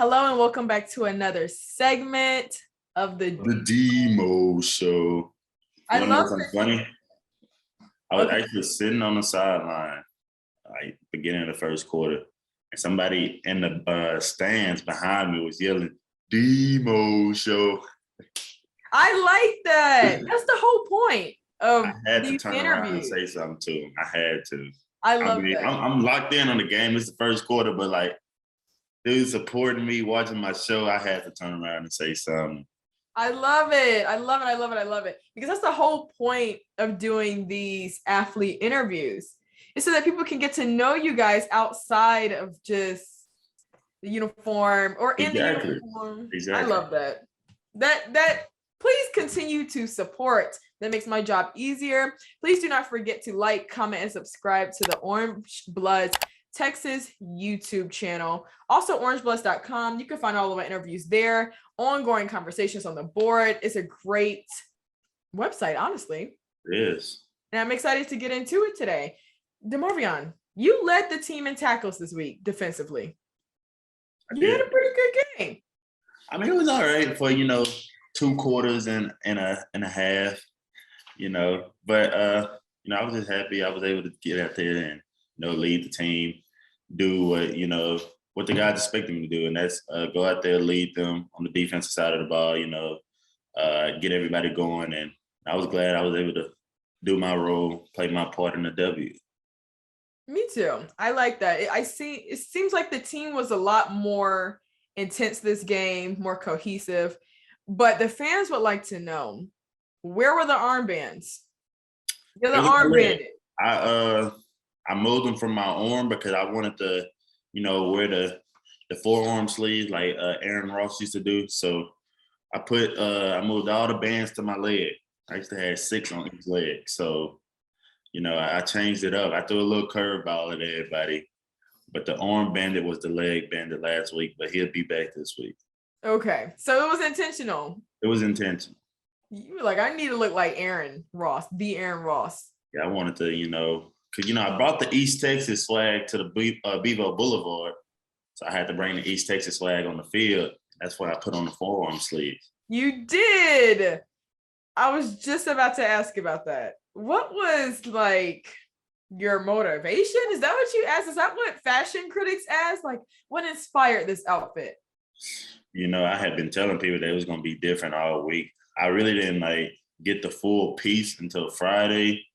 Hello and welcome back to another segment of the Demo show. I You wanna know love something this. funny? I was Okay. actually sitting on the sideline, like beginning of the first quarter, and somebody in the stands behind me was yelling, "Demo show." I like that. That's the whole point I of had to these turn around and interviews. say something to him. I had to. I I love mean, that. I'm locked in on the game. It's the first quarter, but like, dude supporting me, watching my show, I had to turn around and say something. I love it. I love it. I love it. I love it. Because that's the whole point of doing these athlete interviews. Is so that people can get to know you guys outside of just the uniform or in the Exactly. uniform. I Exactly. love that. That please continue to support. That makes my job easier. Please do not forget to like, comment, and subscribe to the Orange Bloods Texas YouTube channel. Also, orangebloods.com. You can find all of our interviews there. Ongoing conversations on the board. It's a great website, honestly. It is. And I'm excited to get into it today. DeMarvion, you led the team in tackles this week defensively. You had a pretty good game. I mean, it was all right for 2 quarters and a half, But I was just happy I was able to get out there and lead the team, do what the guys expected me to do, and that's go out there, lead them on the defensive side of the ball, get everybody going, and I was glad I was able to do my role, play my part in the W. Me too. I like that. It seems like the team was a lot more intense this game, more cohesive. But the fans would like to know, where were the armbands? You're the armbanded. I mowed them from my arm because I wanted to, wear the forearm sleeves like Aaron Ross used to do. So I moved all the bands to my leg. I used to have 6 on each leg. So I changed it up. I threw a little curveball at everybody, but the arm bandit was the leg bandit last week, but he'll be back this week. Okay, so it was intentional. It was intentional. You were like, I need to look like Aaron Ross, the Aaron Ross. Yeah, I wanted to, because, I brought the East Texas flag to the Bevo Boulevard, so I had to bring the East Texas flag on the field. That's why I put on the forearm sleeves. You did. I was just about to ask about that. What was like your motivation? Is that what you asked? Is that what fashion critics ask? Like, what inspired this outfit? I had been telling people that it was going to be different all week. I really didn't get the full piece until Friday.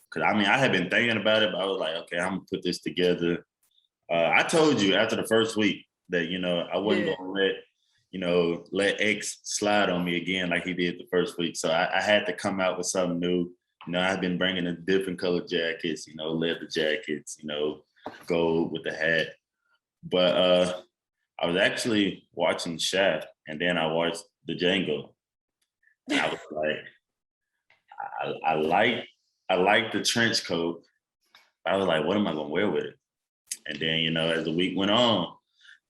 Because, I had been thinking about it, but I was like, okay, I'm going to put this together. I told you after the first week that, I wasn't going to let X slide on me again like he did the first week. So I had to come out with something new. I've been bringing in different colored jackets, leather jackets, gold with the hat. But I was actually watching Shaft, and then I watched the Django. And I was like, I like the trench coat. I was like, what am I going to wear with it? And then, as the week went on,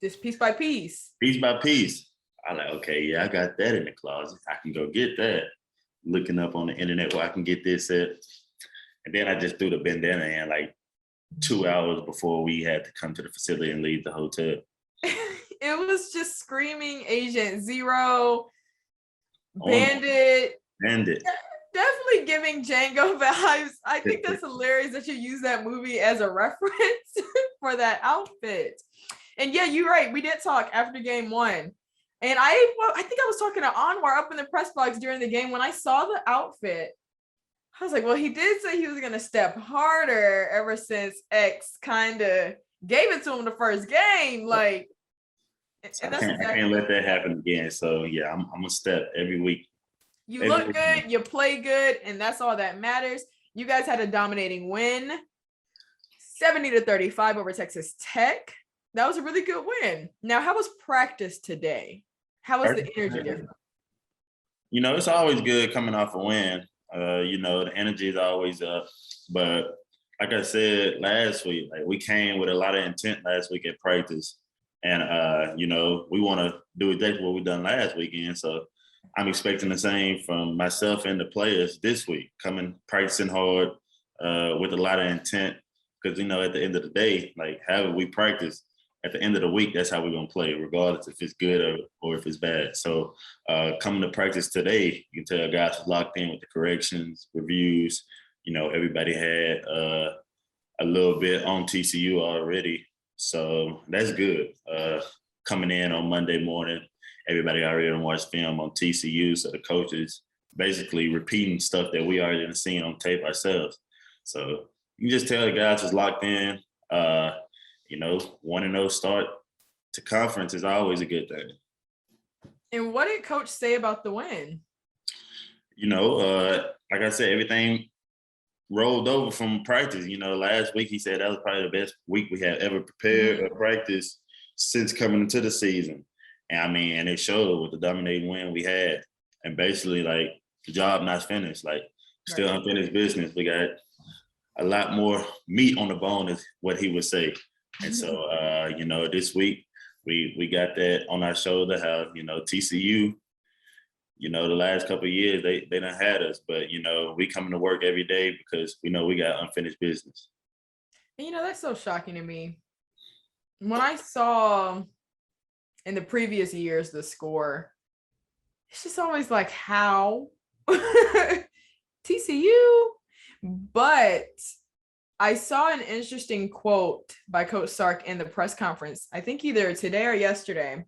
just piece by piece, I like, okay, yeah, I got that in the closet. I can go get that. Looking up on the internet where I can get this at. And then I just threw the bandana in 2 hours before we had to come to the facility and leave the hotel. It was just screaming Agent Zero, Bandit. Definitely giving Django vibes. I think that's hilarious that you use that movie as a reference for that outfit. And yeah, you're right. We did talk after game 1. And I think I was talking to Anwar up in the press box during the game when I saw the outfit. I was like, well, he did say he was going to step harder ever since X kind of gave it to him the first game. I can't let that happen again. So, yeah, I'm going to step every week. You look good, you play good, and that's all that matters. You guys had a dominating win, 70-35 over Texas Tech. That was a really good win. Now, how was practice today? How was the energy different? It's always good coming off a win. The energy is always up. But like I said last week, we came with a lot of intent last week at practice. And, we want to do exactly what we done last weekend. So I'm expecting the same from myself and the players this week, practicing hard with a lot of intent. Because, at the end of the day, however we practice, at the end of the week, that's how we're going to play, regardless if it's good or if it's bad. So coming to practice today, you can tell guys was locked in with the corrections, reviews. Everybody had a little bit on TCU already. So that's good. Coming in on Monday morning, everybody already watched film on TCU. So the coaches basically repeating stuff that we already seen on tape ourselves. So you can just tell the guys was locked in. 1-0 start to conference is always a good thing. And what did Coach say about the win? Like I said, everything rolled over from practice. Last week he said that was probably the best week we had ever prepared or practiced since coming into the season. And it showed with the dominating win we had. And basically, like, the job not finished. Like, still unfinished business. We got a lot more meat on the bone is what he would say. And so, this week we got that on our shoulder. How TCU, the last couple of years they done had us, but we coming to work every day because we know we got unfinished business. And that's so shocking to me. When I saw in the previous years the score, it's just always like, how TCU, but I saw an interesting quote by Coach Sark in the press conference, I think either today or yesterday,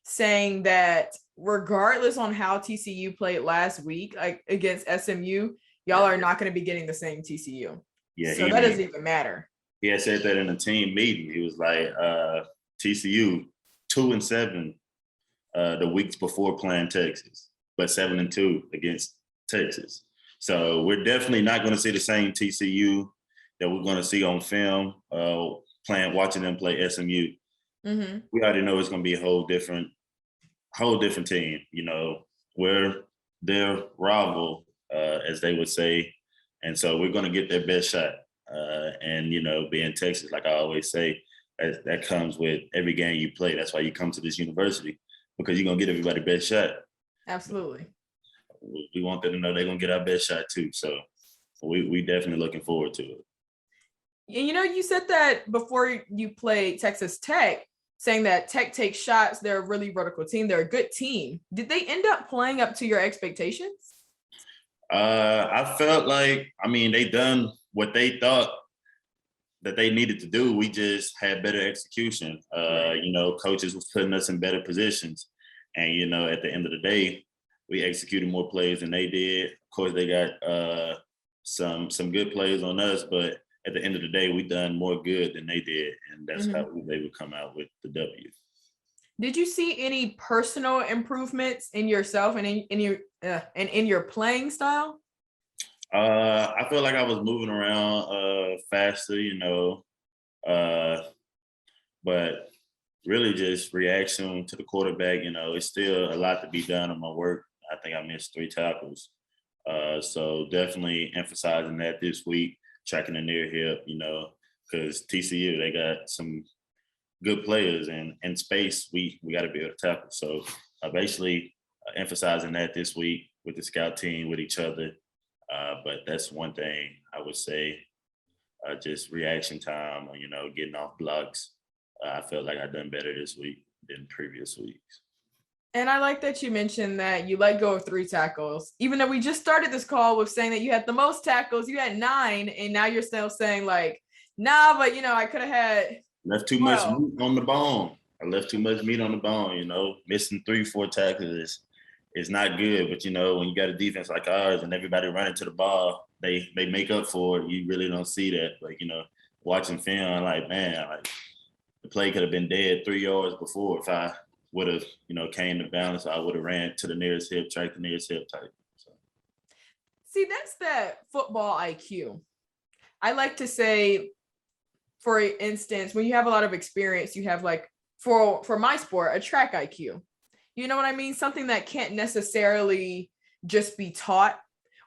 saying that regardless on how TCU played last week, like against SMU, y'all are not going to be getting the same TCU. Yeah, so that doesn't even matter. He had said that in a team meeting. He was like, TCU 2-7 the weeks before playing Texas, but 7-2 against Texas. So we're definitely not going to see the same TCU that we're going to see on film, watching them play SMU. Mm-hmm. We already know it's going to be a whole different team. We're their rival, as they would say, and so we're going to get their best shot. And being Texas, like I always say, that comes with every game you play. That's why you come to this university, because you're going to get everybody's best shot. Absolutely. We want them to know they're going to get our best shot too. So we definitely looking forward to it. You said that before you played Texas Tech, saying that Tech takes shots. They're a really vertical team. They're a good team. Did they end up playing up to your expectations? I felt like, they done what they thought that they needed to do. We just had better execution. Coaches was putting us in better positions. And, at the end of the day, we executed more plays than they did. Of course, they got some good players on us, but at the end of the day, we done more good than they did. And that's how they would come out with the W. Did you see any personal improvements in yourself and in your playing style? I feel like I was moving around faster, but really just reaction to the quarterback. It's still a lot to be done on my work. I think I missed 3 tackles. So definitely emphasizing that this week, tracking the near hip, because TCU, they got some good players, and in space, we got to be able to tackle. So basically emphasizing that this week with the scout team, with each other. But that's one thing I would say, just reaction time, getting off blocks. I felt like I've done better this week than previous weeks. And I like that you mentioned that you let go of 3 tackles, even though we just started this call with saying that you had the most tackles. You had 9, and now you're still saying like, nah, but I could have had left too much meat on the bone. I left too much meat on the bone. Missing 3-4 tackles is not good. But when you got a defense like ours and everybody running to the ball, they make up for it. You really don't see that. But watching film, I'm like, man, the play could have been dead 3 yards before if I would have, came to balance. I would have ran to the nearest hip, tracked the nearest hip type. So. See, that's that football IQ. I like to say, for instance, when you have a lot of experience, you have like, for my sport, a track IQ. You know what I mean? Something that can't necessarily just be taught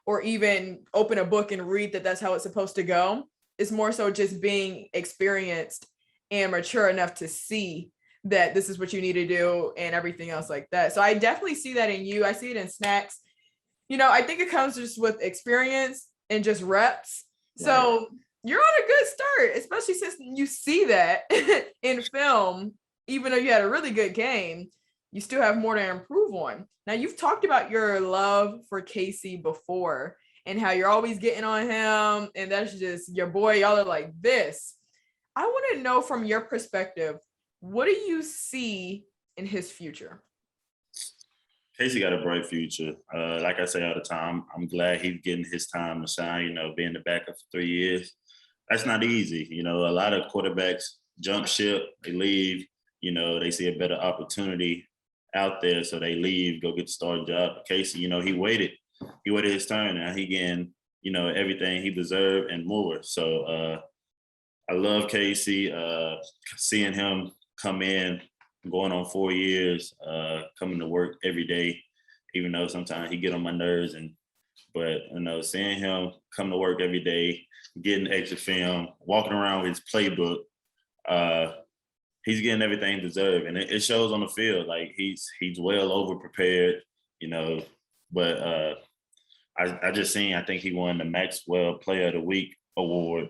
or even open a book and read that's how it's supposed to go. It's more so just being experienced and mature enough to see that this is what you need to do and everything else like that. So I definitely see that in you. I see it in Snacks. I think it comes just with experience and just reps. Right. So you're on a good start, especially since you see that in film. Even though you had a really good game, you still have more to improve on. Now, you've talked about your love for Casey before and how you're always getting on him, and that's just your boy. Y'all are like this. I want to know from your perspective, what do you see in his future? Casey got a bright future. Like I say all the time, I'm glad he's getting his time to shine, being the backup for 3 years. That's not easy. A lot of quarterbacks jump ship, they leave, they see a better opportunity out there, so they leave, go get the starting job. Casey, he waited his turn. Now he getting, everything he deserved and more. So I love Casey, seeing him come in, going on 4 years, coming to work every day, even though sometimes he get on my nerves. But seeing him come to work every day, getting extra film, walking around with his playbook, he's getting everything he deserves, and it shows on the field. Like he's well over prepared, But I just seen, I think he won the Maxwell Player of the Week award,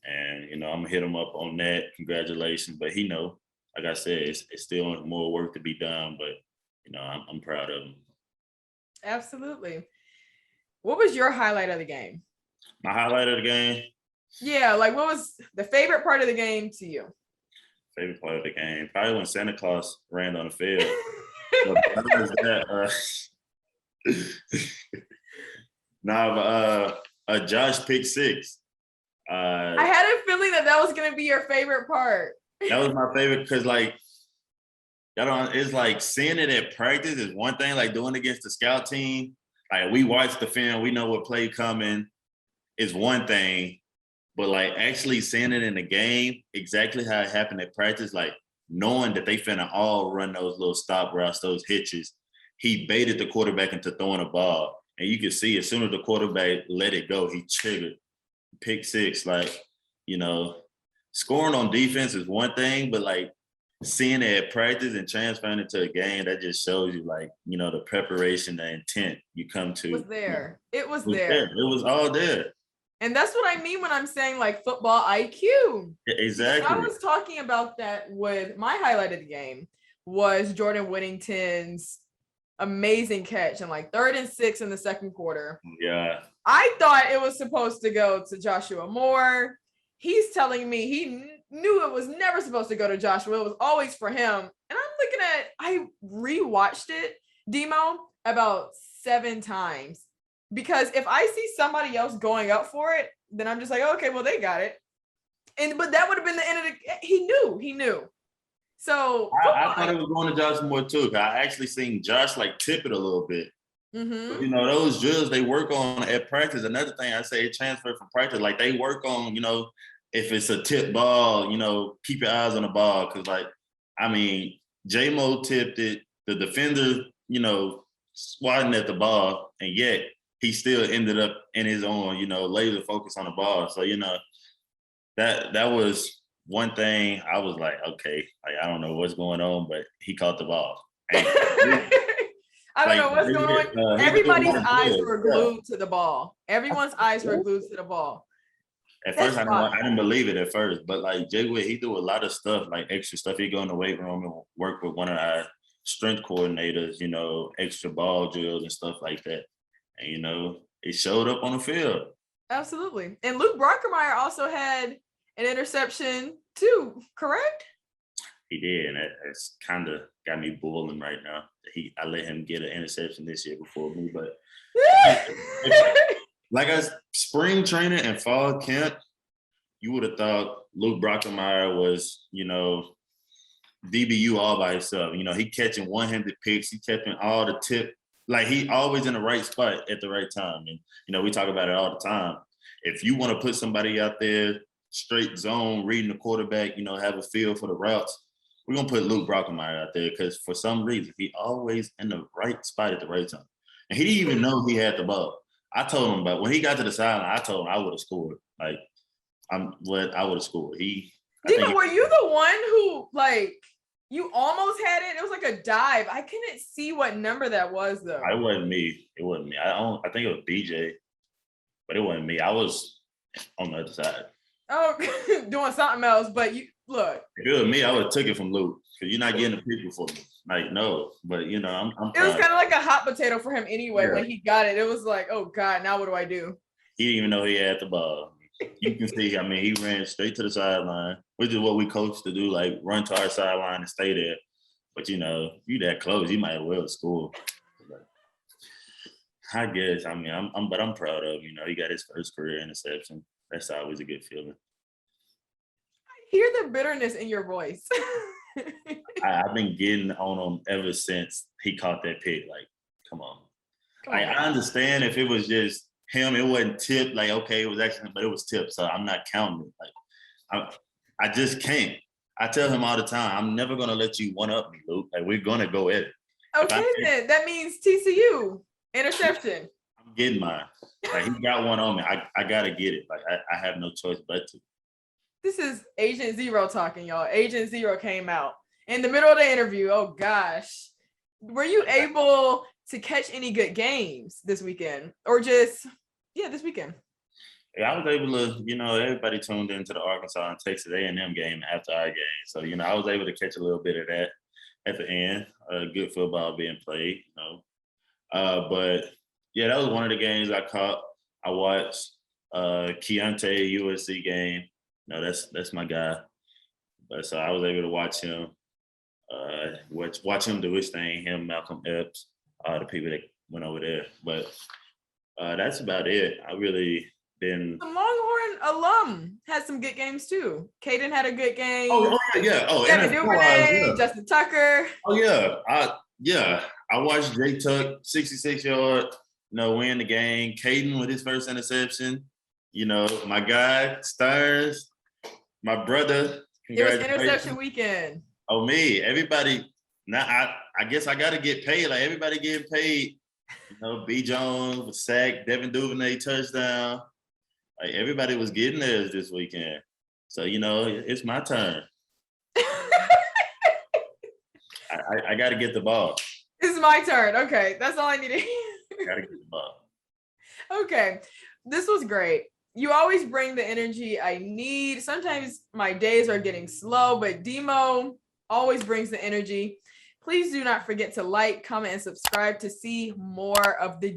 and I'm gonna hit him up on that. Congratulations, but he know. Like I said, it's still more work to be done, but I'm proud of him. Absolutely. What was your highlight of the game? My highlight of the game? Yeah, like what was the favorite part of the game to you? Favorite part of the game? Probably when Santa Claus ran on the field. Josh pick six. I had a feeling that was going to be your favorite part. That was my favorite because, it's like seeing it at practice is one thing, like doing it against the scout team. Like we watch the film, we know what play coming is one thing, but actually seeing it in the game, exactly how it happened at practice, knowing that they finna all run those little stop routes, those hitches, he baited the quarterback into throwing a ball. And you can see as soon as the quarterback let it go, he triggered pick six. Scoring on defense is one thing, but seeing it at practice and transferring it to a game, that just shows you the preparation, the intent you come to. It was there. It was there. It was all there. And that's what I mean when I'm saying football IQ. Yeah, exactly. Because I was talking about that with my highlight of the game was Jordan Whittington's amazing catch in 3rd and 6 in the second quarter. Yeah. I thought it was supposed to go to Joshua Moore. He's telling me he knew it was never supposed to go to Joshua. It was always for him. And I rewatched it, Demo, about 7 times. Because if I see somebody else going up for it, then I'm just like, okay, well, they got it. But that would have been the end of the. He knew. So I thought it was going to Josh Moore too. I actually seen Josh tip it a little bit. Mm-hmm. Those drills they work on at practice. Another thing I say, it transferred from practice. They work on, if it's a tip ball, keep your eyes on the ball. Because J-Mo tipped it, the defender, swatting at the ball, and yet he still ended up in his own, laser focus on the ball. So, that was one thing I was like, okay, I don't know what's going on, but he caught the ball. I don't know what's going on. Everybody's eyes were glued to the ball. Everyone's eyes were glued to the ball. At first, I didn't believe it at first, but Jay Witt, he do a lot of stuff, extra stuff. He go in the weight room and work with one of our strength coordinators, extra ball drills and stuff like that. And, it showed up on the field. Absolutely. And Luke Brockermeyer also had an interception too, correct? He did, and that's kind of got me boiling right now. I let him get an interception this year before me, but spring training and fall camp, you would have thought Luke Brockermeyer was, DBU all by himself. He catching one-handed picks, he catching all the tip, he always in the right spot at the right time. And we talk about it all the time. If you want to put somebody out there straight zone, reading the quarterback, have a feel for the routes, we're going to put Luke Brockermeyer out there because for some reason, he always in the right spot at the right time. And he didn't even know he had the ball. I told him about when he got to the sideline, I told him I would have scored. I would have scored. Dima, were you the one who, you almost had it? It was a dive. I couldn't see what number that was, though. It wasn't me. I think it was BJ, but it wasn't me. I was on the other side. Oh, doing something else. But you look. If it was me, I would have took it from Luke because you're not getting the people for me. Like, no, but you know, I'm It was proud. kind of like a hot potato for him anyway. Yeah. When he got it, it was like, oh God, now what do I do? He didn't even know he had the ball. You can see, I mean, he ran straight to the sideline, which is what we coach to do, like run to our sideline and stay there. But you know, if you that close, you might as well score. I guess. I mean, I'm proud of him. You know, he got his first career interception. That's always a good feeling. Hear the bitterness in your voice. I've been getting on him ever since he caught that pick. Like, come on. I understand if it was just him, it wasn't tipped. Like, okay, it was actually, but it was tipped, so I'm not counting it. Like, I just can't. I tell him all the time, I'm never gonna let you one up me, Luke. Like, we're gonna go at it. Okay, then that means TCU interception. I'm getting mine. Like, he got one on me. I gotta get it. Like, I have no choice but to. This is Agent Zero talking, y'all. Agent Zero came out in the middle of the interview. Oh gosh, were you able to catch any good games this weekend, or just this weekend? Yeah, I was able to, you know, everybody tuned into the Arkansas and Texas A&M game after our game. So, you know, I was able to catch a little bit of that at the end. Good football being played, you know. But, yeah, that was one of the games I caught. I watched Keontae USC game. You know, that's my guy. But so I was able to watch him. Watch him do his thing, him, Malcolm Epps, the people that went over there. But that's about it. I really didn't. The Longhorn alum had some good games too. Caden had a good game. Oh yeah. Oh, Devin Duvernay, Justin Tucker. Oh yeah. I watched Jay Tuck 66-yard, you know, win the game. Caden with his first interception. You know, my guy Stearns, my brother. It was interception weekend. Oh me, everybody. Now I guess I gotta get paid. Like everybody getting paid. You know, B. Jones with sack, Devin Duvernay touchdown. Like everybody was getting theirs this weekend. So, you know, it's my turn. I got to get the ball. It's my turn. Okay. That's all I need to hear. Got to get the ball. Okay. This was great. You always bring the energy I need. Sometimes my days are getting slow, but Demo always brings the energy. Please do not forget to like, comment, and subscribe to see more of the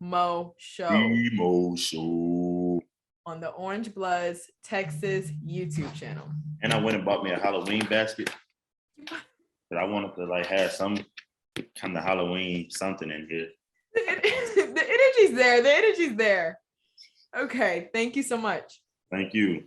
Demo Show. Demo Show. On the Orange Bloods Texas YouTube channel. And I went and bought me a Halloween basket. But I wanted to like have some kind of Halloween something in here. The energy's there. The energy's there. Okay. Thank you so much. Thank you.